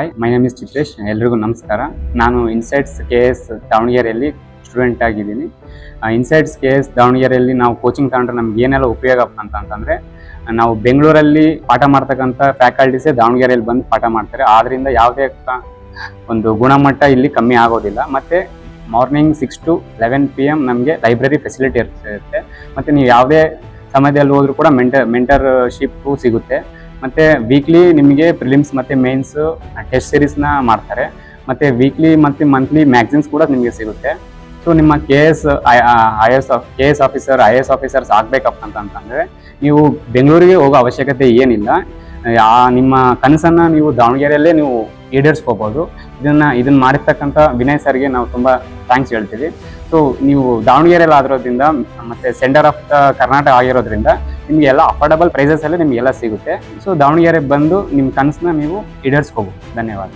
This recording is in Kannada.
Hi, my name is Chitresh. ಎಲ್ರಿಗೂ ನಮಸ್ಕಾರ. ನಾನು ಇನ್ಸೈಟ್ಸ್ KS ದಾವಣಗೆರೆಯಲ್ಲಿ ಸ್ಟೂಡೆಂಟ್ ಆಗಿದ್ದೀನಿ. ಇನ್ಸೈಟ್ಸ್ KS ದಾವಣಗೆರೆಯಲ್ಲಿ ನಾವು ಕೋಚಿಂಗ್ ತಗೊಂಡ್ರೆ ನಮ್ಗೆ ಏನೆಲ್ಲ ಉಪಯೋಗ ಅಂತಂದರೆ, ನಾವು ಬೆಂಗಳೂರಲ್ಲಿ ಪಾಠ ಮಾಡ್ತಕ್ಕಂಥ ಫ್ಯಾಕಲ್ಟೀಸೇ ದಾವಣಗೆರೆಯಲ್ಲಿ ಬಂದು ಪಾಠ ಮಾಡ್ತಾರೆ. ಆದ್ದರಿಂದ ಯಾವುದೇ ಒಂದು ಗುಣಮಟ್ಟ ಇಲ್ಲಿ ಕಮ್ಮಿ ಆಗೋದಿಲ್ಲ. ಮತ್ತು ಮಾರ್ನಿಂಗ್ 6 to 11 PM ನಮಗೆ ಲೈಬ್ರರಿ ಫೆಸಿಲಿಟಿ ಇರುತ್ತೆ. ಮತ್ತು ನೀವು ಯಾವುದೇ ಸಮಯದಲ್ಲಿ ಹೋದ್ರೂ ಕೂಡ ಮೆಂಟರ್ಶಿಪ್ಪು ಸಿಗುತ್ತೆ. ಮತ್ತು ವೀಕ್ಲಿ ನಿಮಗೆ ಪ್ರಿಲಿಮ್ಸ್ ಮತ್ತು ಮೇನ್ಸ್ ಟೆಸ್ಟ್ ಸೀರೀಸ್ನ ಮಾಡ್ತಾರೆ. ಮತ್ತು ವೀಕ್ಲಿ ಮತ್ತು ಮಂತ್ಲಿ ಮ್ಯಾಗ್ಝಿನ್ಸ್ ಕೂಡ ನಿಮಗೆ ಸಿಗುತ್ತೆ. ಸೊ ನಿಮ್ಮ KS ಆಫೀಸರ್ಸ್ ಆಗಬೇಕಪ್ಪ ಅಂತಂದರೆ ನೀವು ಬೆಂಗಳೂರಿಗೆ ಹೋಗೋ ಅವಶ್ಯಕತೆ ಏನಿಲ್ಲ. ನಿಮ್ಮ ಕನಸನ್ನು ನೀವು ದಾವಣಗೆರೆಯಲ್ಲೇ ನೀವು ಈಡೇರಿಸ್ಕೋಬೋದು. ಇದನ್ನು ಮಾಡಿರ್ತಕ್ಕಂಥ ವಿನಯ್ ಸರ್ಗೆ ನಾವು ತುಂಬ ಥ್ಯಾಂಕ್ಸ್ ಹೇಳ್ತೀವಿ. ಸೊ ನೀವು ದಾವಣಗೆರೆಯಲ್ಲಿ ಆಗಿರೋದ್ರಿಂದ ಮತ್ತು ಸೆಂಟರ್ ಆಫ್ ದ ಕರ್ನಾಟಕ ಆಗಿರೋದ್ರಿಂದ ನಿಮಗೆಲ್ಲ ಅಫೋರ್ಡಬಲ್ ಪ್ರೈಸಸಲ್ಲೇ ನಿಮಗೆಲ್ಲ ಸಿಗುತ್ತೆ. ಸೊ ದಾವಣಗೆರೆಗೆ ಬಂದು ನಿಮ್ಮ ಕನಸನ್ನ ನೀವು ಈಡೇರಿಸ್ಕೋಬೋದು. ಧನ್ಯವಾದ.